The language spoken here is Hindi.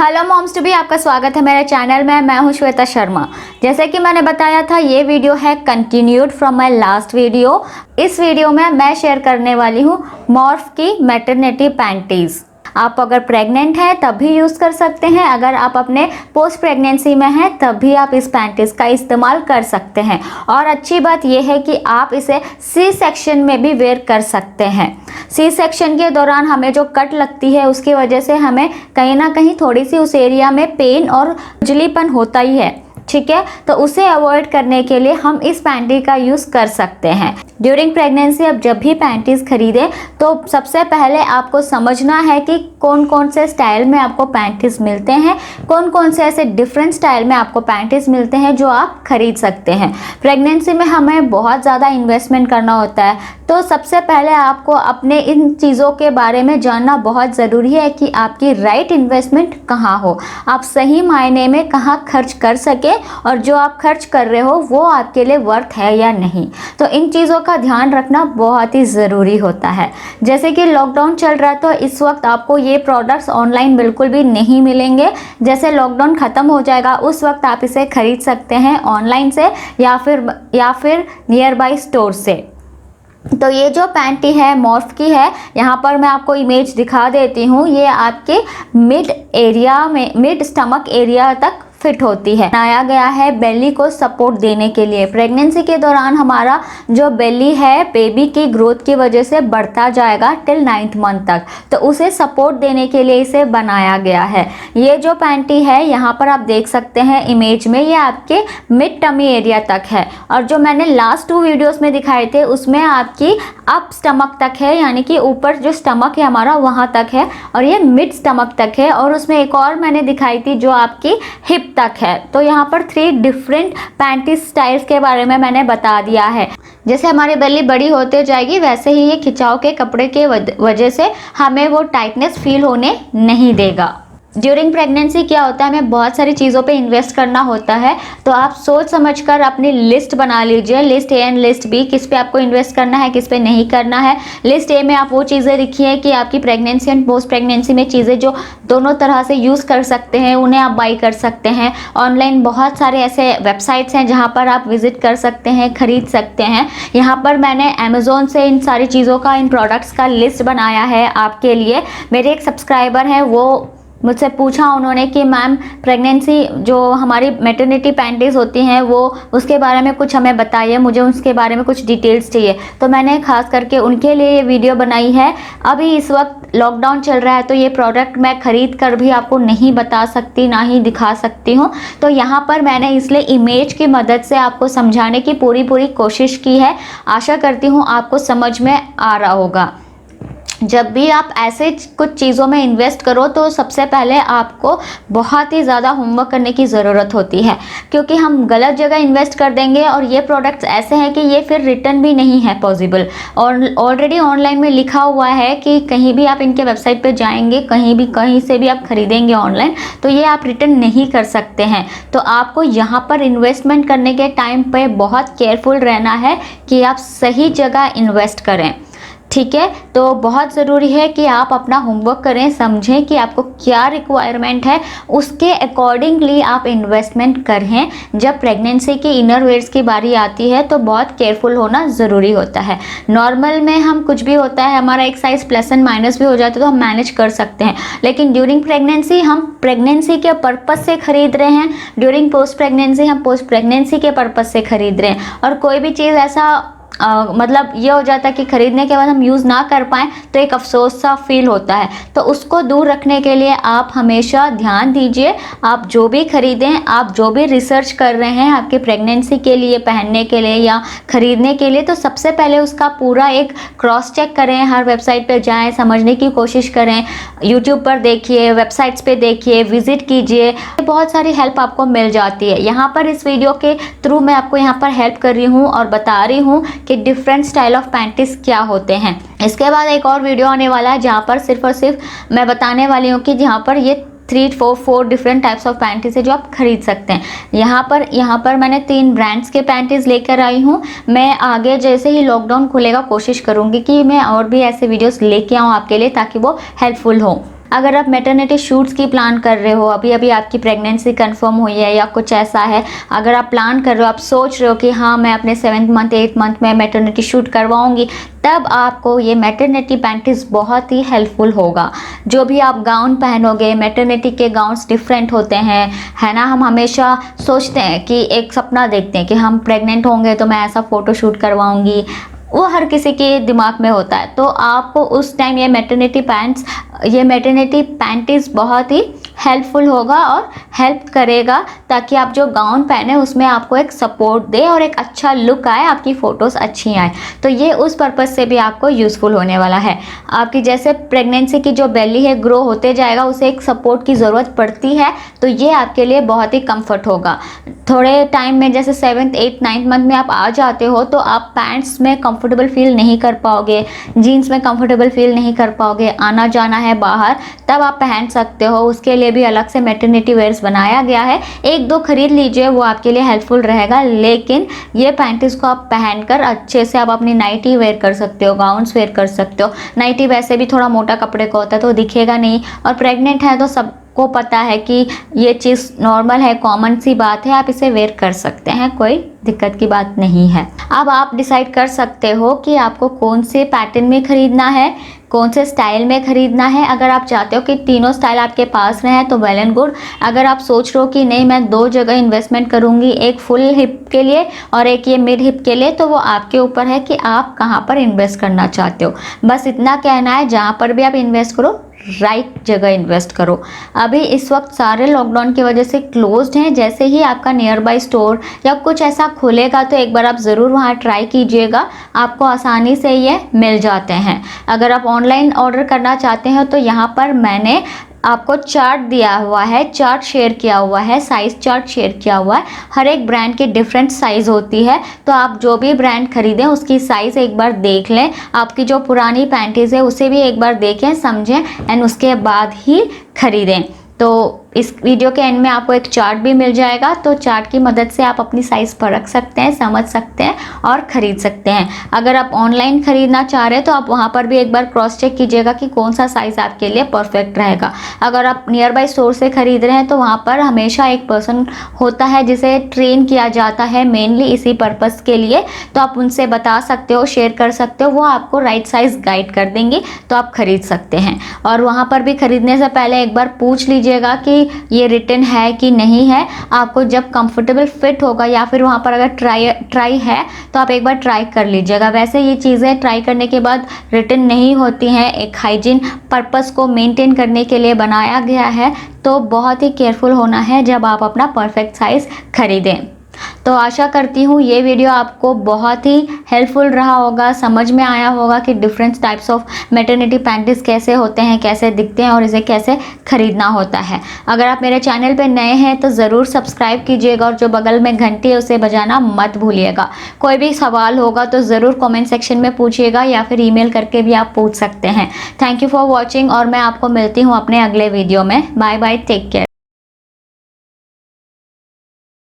हेलो मॉम्स टू बी, आपका स्वागत है मेरे चैनल में। मैं हूं श्वेता शर्मा। जैसे कि मैंने बताया था, ये वीडियो है continued from my last video. इस वीडियो में मैं शेयर करने वाली हूं मॉर्फ की मैटरनिटी पैंटीज़। आप अगर प्रेग्नेंट हैं तब भी यूज़ कर सकते हैं, अगर आप अपने पोस्ट प्रेगनेंसी में हैं तब भी आप इस पैंटीज़ का इस्तेमाल कर सकते हैं। और अच्छी बात यह है कि आप इसे सी सेक्शन में भी वेयर कर सकते हैं। सी सेक्शन के दौरान हमें जो कट लगती है उसकी वजह से हमें कहीं ना कहीं थोड़ी सी उस एरिया में पेन और खुजलीपन होता ही है, ठीक है। तो उसे अवॉइड करने के लिए हम इस पैंटी का यूज़ कर सकते हैं। ड्यूरिंग प्रेगनेंसी आप जब भी पैंटीज़ खरीदें तो सबसे पहले आपको समझना है कि कौन कौन से स्टाइल में आपको पैंटीज़ मिलते हैं, कौन कौन से ऐसे डिफरेंट स्टाइल में आपको पैंटीज़ मिलते हैं जो आप खरीद सकते हैं। प्रेगनेंसी में हमें बहुत ज़्यादा इन्वेस्टमेंट करना होता है, तो सबसे पहले आपको अपने इन चीज़ों के बारे में जानना बहुत ज़रूरी है कि आपकी राइट इन्वेस्टमेंट कहाँ हो, आप सही मायने में कहाँ खर्च कर सके और जो आप खर्च कर रहे हो वो आपके लिए वर्थ है या नहीं। तो इन चीज़ों का ध्यान रखना बहुत ही ज़रूरी होता है। जैसे कि लॉकडाउन चल रहा है तो इस वक्त आपको ये प्रोडक्ट्स ऑनलाइन बिल्कुल भी नहीं मिलेंगे। जैसे लॉकडाउन ख़त्म हो जाएगा उस वक्त आप इसे खरीद सकते हैं ऑनलाइन से या फिर नियर बाई स्टोर से। तो ये जो पैंटी है मॉर्फ की है, यहाँ पर मैं आपको इमेज दिखा देती हूँ। ये आपके मिड स्टमक एरिया तक फिट होती है। बनाया गया है बेली को सपोर्ट देने के लिए। प्रेगनेंसी के दौरान हमारा जो बेली है बेबी की ग्रोथ की वजह से बढ़ता जाएगा टिल 9th मंथ तक, तो उसे सपोर्ट देने के लिए इसे बनाया गया है। ये जो पैंटी है यहाँ पर आप देख सकते हैं इमेज में, ये आपके मिड टमी एरिया तक है और जो मैंने लास्ट 2 वीडियोस में दिखाए थे उसमें आपकी अप स्टमक तक है, यानी कि ऊपर जो स्टमक है हमारा वहाँ तक है और ये मिड स्टमक तक है। और उसमें एक और मैंने दिखाई थी जो आपकी हिप तक है। तो यहाँ पर 3 डिफरेंट पैंटी स्टाइल्स के बारे में मैंने बता दिया है। जैसे हमारी बेली बड़ी होते जाएगी वैसे ही ये खिंचाव के कपड़े के वजह से हमें वो टाइटनेस फील होने नहीं देगा। ड्यूरिंग प्रेगनेंसी क्या होता है, हमें बहुत सारी चीज़ों पे इन्वेस्ट करना होता है, तो आप सोच समझकर अपनी लिस्ट बना लीजिए, list A and list B, किस पे आपको इन्वेस्ट करना है किस पे नहीं करना है। लिस्ट ए में आप वो चीज़ें लिखिए कि आपकी प्रेगनेंसी एंड पोस्ट प्रेगनेंसी में चीज़ें जो दोनों तरह से यूज़ कर सकते हैं उन्हें आप बाई कर सकते हैं। ऑनलाइन बहुत सारे ऐसे वेबसाइट्स हैं जहाँ पर आप विजिट कर सकते हैं, खरीद सकते हैं। यहाँ पर मैंने अमेज़ोन से इन सारी चीज़ों का, इन प्रोडक्ट्स का लिस्ट बनाया है आपके लिए। मेरे एक सब्सक्राइबर हैं, वो मुझसे पूछा उन्होंने कि मैम प्रेगनेंसी जो हमारी मैटरनिटी पैंटीज़ होती हैं वो उसके बारे में कुछ हमें बताइए, मुझे उसके बारे में कुछ डिटेल्स चाहिए। तो मैंने खास करके उनके लिए ये वीडियो बनाई है। अभी इस वक्त लॉकडाउन चल रहा है तो ये प्रोडक्ट मैं ख़रीद कर भी आपको नहीं बता सकती, ना ही दिखा सकती हूँ। तो यहाँ पर मैंने इसलिए इमेज की मदद से आपको समझाने की पूरी कोशिश की है। आशा करती हूँ आपको समझ में आ रहा होगा। जब भी आप ऐसे कुछ चीज़ों में इन्वेस्ट करो तो सबसे पहले आपको बहुत ही ज़्यादा होमवर्क करने की ज़रूरत होती है, क्योंकि हम गलत जगह इन्वेस्ट कर देंगे और ये प्रोडक्ट्स ऐसे हैं कि ये फिर रिटर्न भी नहीं है पॉसिबल। और ऑलरेडी ऑनलाइन में लिखा हुआ है कि कहीं भी आप इनके वेबसाइट पे जाएंगे, कहीं से भी आप खरीदेंगे ऑनलाइन तो ये आप रिटर्न नहीं कर सकते हैं। तो आपको यहाँ पर इन्वेस्टमेंट करने के टाइम पे बहुत केयरफुल रहना है कि आप सही जगह इन्वेस्ट करें, ठीक है। तो बहुत ज़रूरी है कि आप अपना होमवर्क करें, समझें कि आपको क्या रिक्वायरमेंट है, उसके अकॉर्डिंगली आप इन्वेस्टमेंट करें। जब प्रेगनेंसी की इनर वेयर्स की बारी आती है तो बहुत केयरफुल होना ज़रूरी होता है। नॉर्मल में हम कुछ भी होता है, हमारा एक साइज़ प्लस एंड माइनस भी हो जाता है तो हम मैनेज कर सकते हैं, लेकिन ड्यूरिंग प्रेगनेंसी हम प्रेगनेंसी के पर्पज़ से ख़रीद रहे हैं, ड्यूरिंग पोस्ट प्रेगनेंसी हम पोस्ट प्रेगनेंसी के पर्पज़ से ख़रीद रहे हैं। और कोई भी चीज़ ऐसा मतलब ये हो जाता है कि ख़रीदने के बाद हम यूज़ ना कर पाएँ तो एक अफसोस सा फील होता है। तो उसको दूर रखने के लिए आप हमेशा ध्यान दीजिए, आप जो भी ख़रीदें, आप जो भी रिसर्च कर रहे हैं आपकी प्रेगनेंसी के लिए, पहनने के लिए या ख़रीदने के लिए, तो सबसे पहले उसका पूरा एक क्रॉस चेक करें। हर वेबसाइट पर जाएँ, समझने की कोशिश करें, यूट्यूब पर देखिए, वेबसाइट्स पर देखिए, विज़िट कीजिए, बहुत सारी हेल्प आपको मिल जाती है। यहाँ पर इस वीडियो के थ्रू मैं आपको यहाँ पर हेल्प कर रही हूँ और बता रही हूँ कि डिफरेंट स्टाइल ऑफ पैंटीज़ क्या होते हैं। इसके बाद एक और वीडियो आने वाला है जहाँ पर सिर्फ और सिर्फ मैं बताने वाली हूँ कि जहाँ पर ये 4 डिफरेंट टाइप्स ऑफ पैंटीज़ है जो आप खरीद सकते हैं। यहाँ पर मैंने 3 ब्रांड्स के पैंटीज़ लेकर आई हूँ। मैं आगे जैसे ही लॉकडाउन खुलेगा कोशिश करूँगी कि मैं और भी ऐसे वीडियोस लेके आऊँ आपके लिए ताकि वो हेल्पफुल हो। अगर आप मैटरनिटी शूट्स की प्लान कर रहे हो, अभी अभी आपकी प्रेगनेंसी कंफर्म हुई है या कुछ ऐसा है, अगर आप प्लान कर रहे हो, आप सोच रहे हो कि हाँ मैं अपने 7th मंथ 8th मंथ में मैटरनिटी शूट करवाऊंगी, तब आपको ये मैटरनिटी पैंटीज बहुत ही हेल्पफुल होगा। जो भी आप गाउन पहनोगे, मैटरनिटी के गाउन्स डिफरेंट होते हैं, है ना। हम हमेशा सोचते हैं कि एक सपना देखते हैं कि हम प्रेग्नेंट होंगे तो मैं ऐसा फ़ोटो शूट करवाऊंगी, वो हर किसी के दिमाग में होता है। तो आपको उस टाइम ये मैटरनिटी पैंटीज बहुत ही हेल्पफुल होगा और हेल्प करेगा, ताकि आप जो गाउन पहने उसमें आपको एक सपोर्ट दे और एक अच्छा लुक आए, आपकी फ़ोटोज़ अच्छी आए। तो ये उस पर्पज़ से भी आपको यूज़फुल होने वाला है। आपकी जैसे प्रेगनेंसी की जो बेली है ग्रो होते जाएगा, उसे एक सपोर्ट की ज़रूरत पड़ती है, तो ये आपके लिए बहुत ही कम्फर्ट होगा। थोड़े टाइम में जैसे 7th 8th 9th मंथ में आप आ जाते हो तो आप पैंट्स में कंफर्टेबल फील नहीं कर पाओगे, जीन्स में कंफर्टेबल फील नहीं कर पाओगे, आना जाना है बाहर तब आप पहन सकते हो। उसके लिए भी अलग से मैटरनिटी वेयर्स बनाया गया है, 1-2 खरीद लीजिए, वो आपके लिए हेल्पफुल रहेगा। लेकिन ये पैंटीज को आप पहनकर अच्छे से आप अपनी नाइटी वेयर कर सकते हो, गाउन्स वेयर कर सकते हो। नाइटी वैसे भी थोड़ा मोटा कपड़े का होता है तो दिखेगा नहीं, और प्रेग्नेंट है तो सबको पता है कि ये चीज़ नॉर्मल है, कॉमन सी बात है, आप इसे वेयर कर सकते हैं, कोई दिक्कत की बात नहीं है। अब आप डिसाइड कर सकते हो कि आपको कौन से पैटर्न में ख़रीदना है, कौन से स्टाइल में ख़रीदना है। अगर आप चाहते हो कि तीनों स्टाइल आपके पास रहें तो वेल एंड गुड। अगर आप सोच रहे हो कि नहीं मैं 2 जगह इन्वेस्टमेंट करूँगी, एक फुल हिप के लिए और एक ये मिड हिप के लिए, तो वो आपके ऊपर है कि आप कहाँ पर इन्वेस्ट करना चाहते हो। बस इतना कहना है, जहाँ पर भी आप इन्वेस्ट करो राइट जगह इन्वेस्ट करो। अभी इस वक्त सारे लॉकडाउन की वजह से क्लोज्ड हैं, जैसे ही आपका नियर बाय स्टोर या कुछ ऐसा खुलेगा तो एक बार आप ज़रूर वहाँ ट्राई कीजिएगा, आपको आसानी से ये मिल जाते हैं। अगर आप ऑनलाइन ऑर्डर करना चाहते हैं तो यहाँ पर मैंने आपको चार्ट दिया हुआ है, चार्ट शेयर किया हुआ है, साइज़ चार्ट शेयर किया हुआ है। हर एक ब्रांड की डिफरेंट साइज़ होती है, तो आप जो भी ब्रांड खरीदें उसकी साइज़ एक बार देख लें। आपकी जो पुरानी पैंटीज़ है उसे भी एक बार देखें, समझें एंड उसके बाद ही खरीदें। तो इस वीडियो के एंड में आपको एक चार्ट भी मिल जाएगा, तो चार्ट की मदद से आप अपनी साइज़ परख सकते हैं, समझ सकते हैं और ख़रीद सकते हैं। अगर आप ऑनलाइन ख़रीदना चाह रहे हैं तो आप वहाँ पर भी एक बार क्रॉस चेक कीजिएगा कि कौन सा साइज़ आपके लिए परफेक्ट रहेगा। अगर आप नियर बाय स्टोर से ख़रीद रहे हैं तो वहाँ पर हमेशा एक पर्सन होता है जिसे ट्रेन किया जाता है मेनली इसी पर्पज़ के लिए, तो आप उनसे बता सकते हो, शेयर कर सकते हो, वो आपको राइट साइज़ गाइड कर देंगे, तो आप ख़रीद सकते हैं। और वहाँ पर भी ख़रीदने से पहले एक बार पूछ लीजिएगा कि ये रिटर्न है कि नहीं है। आपको जब कंफर्टेबल फिट होगा या फिर वहाँ पर अगर ट्राई है तो आप एक बार ट्राई कर लीजिएगा। वैसे ये चीज़ें ट्राई करने के बाद रिटर्न नहीं होती हैं, एक हाइजीन पर्पस को मेंटेन करने के लिए बनाया गया है, तो बहुत ही केयरफुल होना है जब आप अपना परफेक्ट साइज़ खरीदें। तो आशा करती हूँ ये वीडियो आपको बहुत ही हेल्पफुल रहा होगा, समझ में आया होगा कि different types of maternity panties कैसे होते हैं, कैसे दिखते हैं और इसे कैसे खरीदना होता है। अगर आप मेरे चैनल पे नए हैं तो ज़रूर सब्सक्राइब कीजिएगा और जो बगल में घंटी है उसे बजाना मत भूलिएगा। कोई भी सवाल होगा तो ज़रूर कमेंट सेक्शन में पूछिएगा या फिर ईमेल करके भी आप पूछ सकते हैं। थैंक यू फॉर वॉचिंग और मैं आपको मिलती हूँ अपने अगले वीडियो में। Bye bye, take care.